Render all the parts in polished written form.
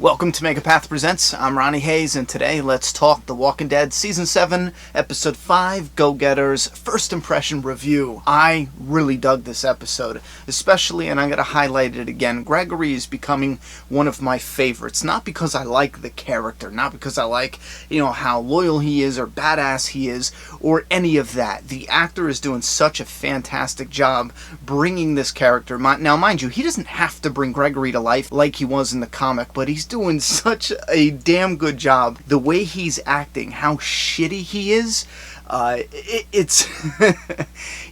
Welcome to Megapath Presents. I'm Ronnie Hayes, and today let's talk The Walking Dead Season 7, Episode 5, Go-Getters, First Impression Review. I really dug this episode, especially, and I'm going to highlight it again, Gregory is becoming one of my favorites. Not because I like the character, not because I like, how loyal he is or badass he is, or any of that. The actor is doing such a fantastic job bringing this character. Now, mind you, he doesn't have to bring Gregory to life like he was in the comic, but he's doing such a damn good job. The way he's acting, how shitty he is, it's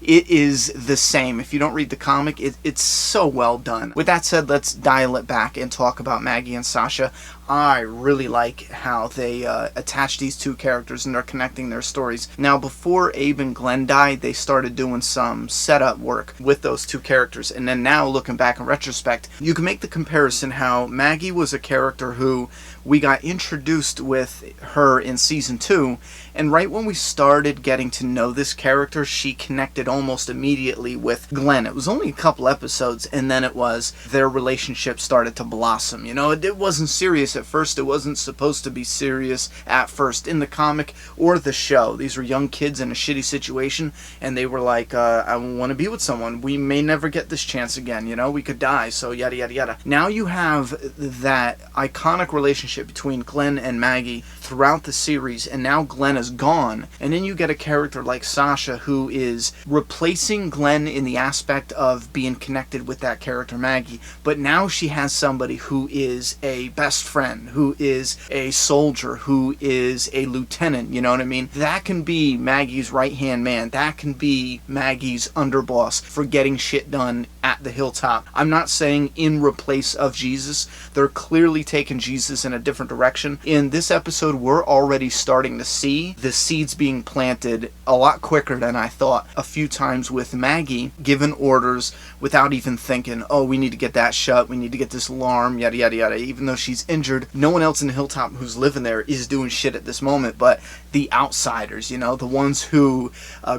it is the same. If you don't read the comic, it's so well done. With that said, let's dial it back and talk about Maggie and Sasha. I really like how they attach these two characters and they're connecting their stories. Now, before Abe and Glenn died, they started doing some setup work with those two characters. And then now, looking back in retrospect, you can make the comparison how Maggie was a character who we got introduced with her in Season 2. And right when we started getting to know this character, she connected almost immediately with Glenn. It was only a couple episodes, and then it was their relationship started to blossom. It wasn't serious at first. It wasn't supposed to be serious at first in the comic or the show. These were young kids in a shitty situation, and they were like, I want to be with someone. We may never get this chance again. We could die, so yada, yada, yada. Now you have that iconic relationship between Glenn and Maggie throughout the series, and now Glenn is gone, and then you get a character like Sasha who is replacing Glenn in the aspect of being connected with that character Maggie, but now she has somebody who is a best friend, who is a soldier, who is a lieutenant, you know what I mean? That can be Maggie's right-hand man. That can be Maggie's underboss for getting shit done at the hilltop. I'm not saying in replace of Jesus. They're clearly taking Jesus in a different direction. In this episode, we're already starting to see the seeds being planted a lot quicker than I thought. A few times with Maggie giving orders without even thinking, oh, we need to get that shut, we need to get this alarm, yada, yada, yada. Even though she's injured, no one else in the hilltop who's living there is doing shit at this moment, but the outsiders, the ones who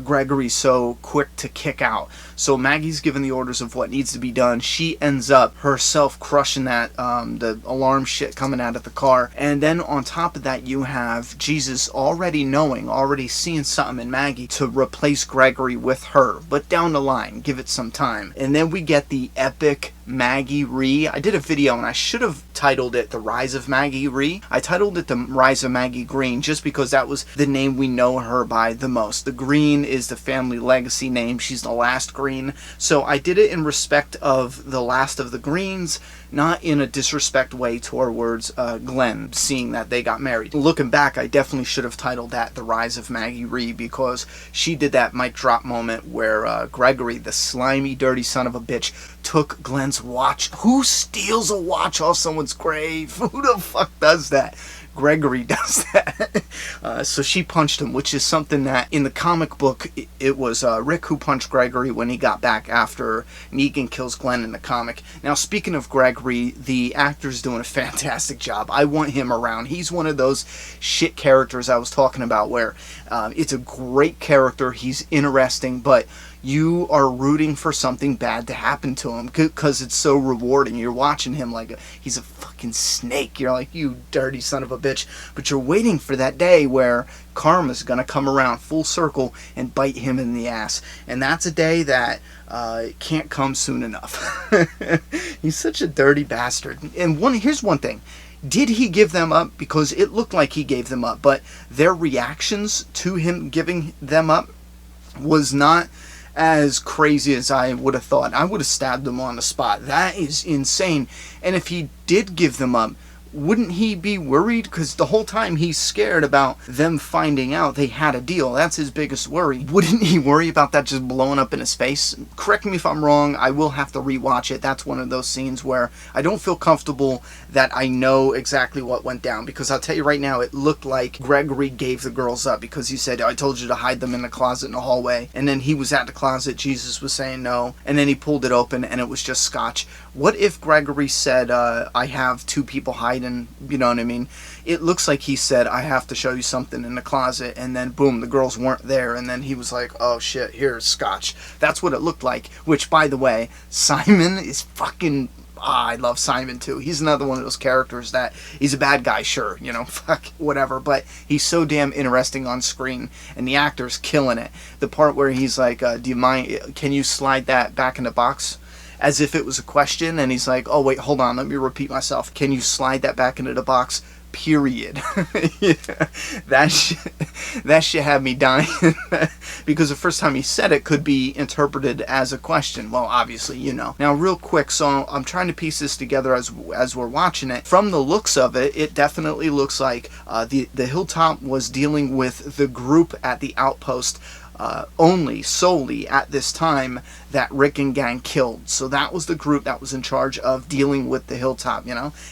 Gregory's so quick to kick out. So Maggie's given the orders of what needs to be done. She ends up herself crushing that, the alarm shit coming out of the car. And then on top of that, you have Jesus already knowing, already seeing something in Maggie to replace Gregory with her. But down the line, give it some time. And then we get the epic Maggie Ree. I did a video and I should have titled it The Rise of Maggie Ree. I titled it The Rise of Maggie Green just because that was the name we know her by the most. The Green is the family legacy name. She's the last Green. So I did it in respect of the last of the Greens, not in a disrespect way towards Glenn, seeing that they got married. Looking back, I definitely should have titled that The Rise of Maggie Ree because she did that mic drop moment where Gregory, the slimy, dirty son of a bitch, took Glenn's watch. Who steals a watch off someone's grave? Who the fuck does that? Gregory does that. So she punched him, which is something that in the comic book, it was Rick who punched Gregory when he got back after Negan kills Glenn in the comic. Now, speaking of Gregory, the actor's doing a fantastic job. I want him around. He's one of those shit characters I was talking about where it's a great character. He's interesting, but you are rooting for something bad to happen to him because it's so rewarding. You're watching him like he's a fucking snake. You're like, you dirty son of a bitch. But you're waiting for that day where karma's going to come around full circle and bite him in the ass. And that's a day that can't come soon enough. He's such a dirty bastard. And here's one thing. Did he give them up? Because it looked like he gave them up. But their reactions to him giving them up was not as crazy as I would have thought. I would have stabbed them on the spot. That is insane. And if he did give them up, wouldn't he be worried? Because the whole time he's scared about them finding out they had a deal. That's his biggest worry. Wouldn't he worry about that just blowing up in his face? Correct me if I'm wrong. I will have to rewatch it. That's one of those scenes where I don't feel comfortable that I know exactly what went down. Because I'll tell you right now, it looked like Gregory gave the girls up because he said, I told you to hide them in the closet in the hallway. And then he was at the closet. Jesus was saying no. And then he pulled it open and it was just scotch. What if Gregory said, I have two people hiding? You know what I mean? It looks like he said, I have to show you something in the closet, and then boom, the girls weren't there, and then he was like, oh shit, here's scotch. That's what it looked like, which, by the way, Simon is fucking I love Simon too. He's another one of those characters that he's a bad guy, sure, fuck, whatever, but he's so damn interesting on screen, and the actor's killing it. The part where he's like, do you mind, can you slide that back in the box? As if it was a question, and he's like, oh wait, hold on, let me repeat myself. Can you slide that back into the box? Period. Yeah, that shit had me dying because the first time he said it could be interpreted as a question. Well, obviously, Now, real quick, so I'm trying to piece this together as we're watching it. From the looks of it, it definitely looks like the Hilltop was dealing with the group at the outpost solely at this time that Rick and gang killed. So that was the group that was in charge of dealing with the Hilltop,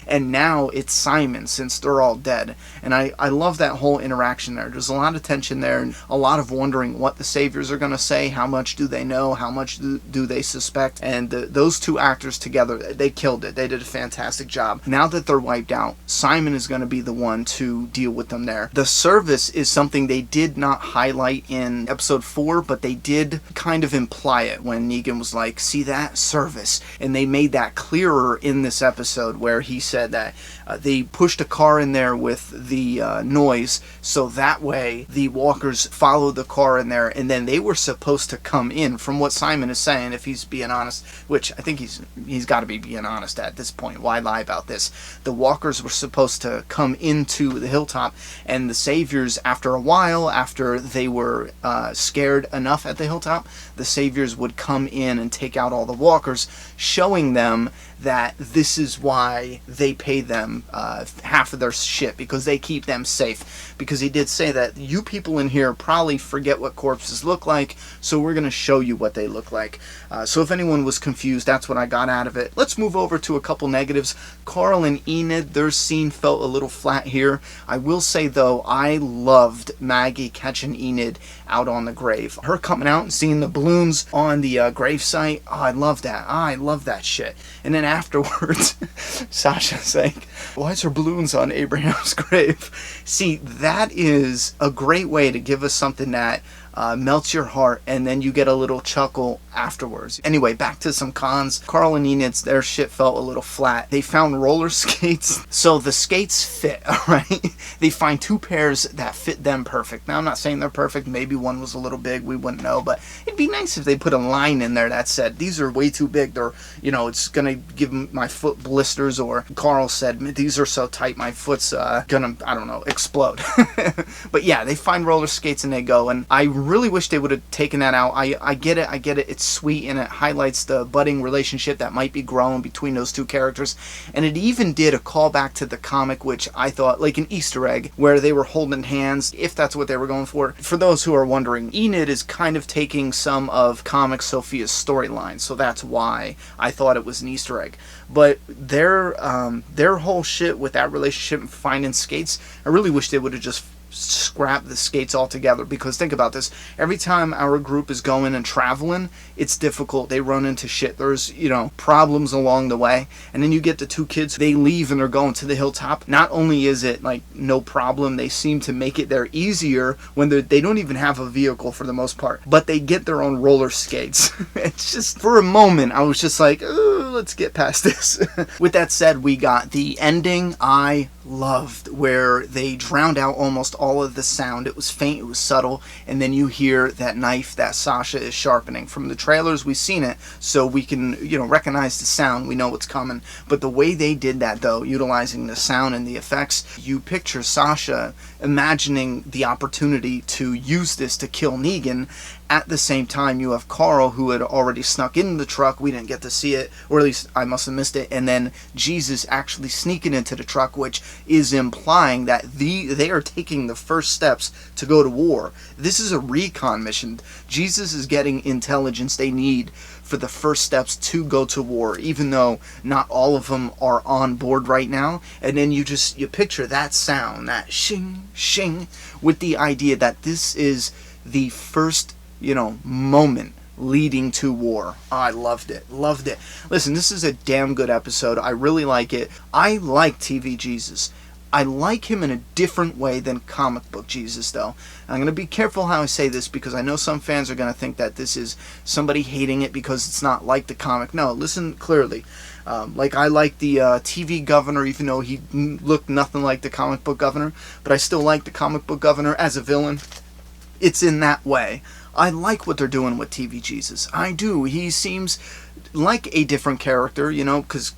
and now it's Simon, since they're all dead. And I love that whole interaction there. There's a lot of tension there, and a lot of wondering what the Saviors are going to say. How much do they know? How much do they suspect? And those two actors together, they killed it. They did a fantastic job. Now that they're wiped out, Simon is going to be the one to deal with them there. The service is something they did not highlight in episode 4, but they did kind of imply it when Negan was like, see that? Service. And they made that clearer in this episode where he said that they pushed a car in there with the noise, so that way the walkers followed the car in there, and then they were supposed to come in, from what Simon is saying, if he's being honest, which I think he's got to be being honest at this point. Why lie about this? The walkers were supposed to come into the Hilltop, and the Saviors, after a while, after they were scared enough at the Hilltop, the Saviors would come in and take out all the walkers, showing them that this is why they pay them half of their shit, because they keep them safe. Because he did say that you people in here probably forget what corpses look like, so we're going to show you what they look like. So if anyone was confused, that's what I got out of it. Let's move over to a couple negatives. Carl and Enid, their scene felt a little flat here. I will say, though, I loved Maggie catching Enid out on the grave. Her coming out and seeing the balloons on the gravesite, oh, I love that. I love that shit. And then afterwards, Sasha's like, why is there balloons on Abraham's grave? See, that is a great way to give us something that melts your heart, and then you get a little chuckle afterwards. Anyway, back to some cons. Carl and Enid's, their shit felt a little flat. They found roller skates, so the skates fit, alright? They find 2 pairs that fit them perfect. Now, I'm not saying they're perfect. Maybe one was a little big. We wouldn't know, but it'd be nice if they put a line in there that said, these are way too big. They're, it's gonna give my foot blisters, or Carl said, these are so tight, my foot's gonna, I don't know, explode. But yeah, they find roller skates and they go, and I really wish they would have taken that out. I get it, it's sweet, and it highlights the budding relationship that might be growing between those 2 characters, and it even did a callback to the comic, which I thought, like an Easter egg, where they were holding hands, if that's what they were going for. For those who are wondering, Enid is kind of taking some of comic Sophia's storyline, so that's why I thought it was an Easter egg. But their whole shit with that relationship and finding skates, I really wish they would have just scrap the skates altogether, because think about this, every time our group is going and traveling, it's difficult. They run into shit. There's problems along the way, and then you get the 2 kids, they leave and they're going to the Hilltop. Not only is it like no problem, they seem to make it there easier when they don't even have a vehicle for the most part, but they get their own roller skates. It's just, for a moment I was just like, let's get past this. With that said, we got the ending I loved, where they drowned out almost all of the sound. It was faint, it was subtle, and then you hear that knife that Sasha is sharpening. From the trailers, we've seen it, so we can, recognize the sound. We know what's coming. But the way they did that, though, utilizing the sound and the effects, you picture Sasha imagining the opportunity to use this to kill Negan. At the same time, you have Carl, who had already snuck into the truck. We didn't get to see it, or at least I must have missed it. And then Jesus actually sneaking into the truck, which is implying that they are taking the first steps to go to war. This is a recon mission. Jesus is getting intelligence they need for the first steps to go to war, even though not all of them are on board right now. And then you picture that sound, that shing, shing, with the idea that this is the first moment leading to war. I loved it. Loved it. Listen, this is a damn good episode. I really like it. I like TV Jesus. I like him in a different way than comic book Jesus, though. I'm going to be careful how I say this because I know some fans are going to think that this is somebody hating it because it's not like the comic. No, listen clearly. Like, I like the TV governor, even though he looked nothing like the comic book governor, but I still like the comic book governor as a villain. It's in that way. I like what they're doing with TV Jesus. I do. He seems like a different character, you know, because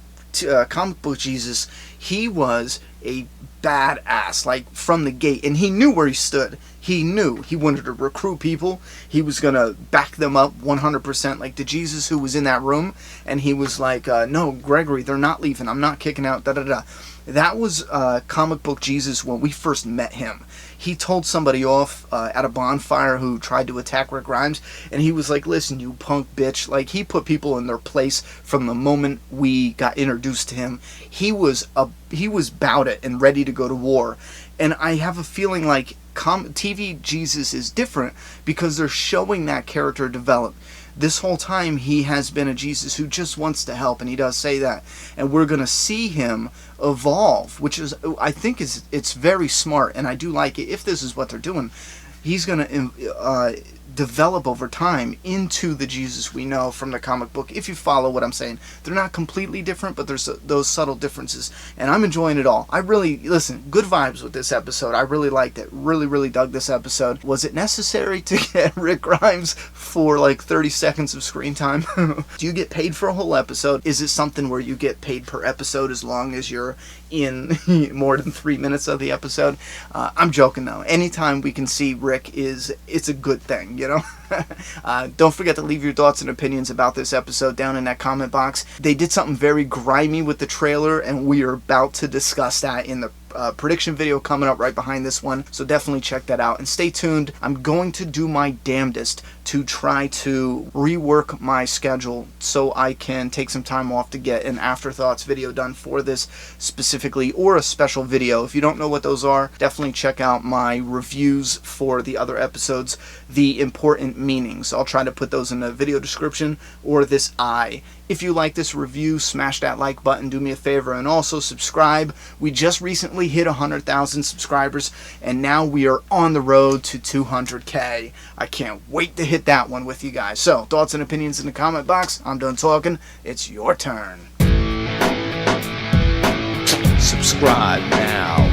comic book Jesus, he was a badass, like, from the gate, and he knew where he stood. He knew he wanted to recruit people. He was going to back them up 100%, like the Jesus who was in that room, and he was like, no, Gregory, they're not leaving. I'm not kicking out, da-da-da. That was comic book Jesus when we first met him. He told somebody off at a bonfire who tried to attack Rick Grimes, and he was like, listen, you punk bitch. Like, he put people in their place from the moment we got introduced to him. He was about it and ready to go to war. And I have a feeling like TV Jesus is different because they're showing that character develop. This whole time he has been a Jesus who just wants to help, and he does say that. And we're going to see him evolve, which is, I think, it's very smart, and I do like it. If this is what they're doing, he's going to develop over time into the Jesus we know from the comic book, if you follow what I'm saying. They're not completely different, but there's those subtle differences, and I'm enjoying it all. I really, listen, good vibes with this episode. I really liked it. Really dug this episode. Was it necessary to get Rick Grimes for like 30 seconds of screen time? Do you get paid for a whole episode? Is it something where you get paid per episode as long as you're in more than 3 minutes of the episode? I'm joking though. Anytime we can see Rick it's a good thing, you know? Don't forget to leave your thoughts and opinions about this episode down in that comment box. They did something very grimy with the trailer, and we are about to discuss that in the prediction video coming up right behind this one, so definitely check that out and stay tuned. I'm going to do my damnedest to try to rework my schedule so I can take some time off to get an afterthoughts video done for this specifically, or a special video. If you don't know what those are, definitely check out my reviews for the other episodes, the important meanings. I'll try to put those in the video description, or this eye. If you like this review, smash that like button, do me a favor, and also subscribe. We just recently hit 100,000 subscribers, and now we are on the road to 200K. I can't wait to hit that one with you guys. So, thoughts and opinions in the comment box. I'm done talking. It's your turn. Subscribe now.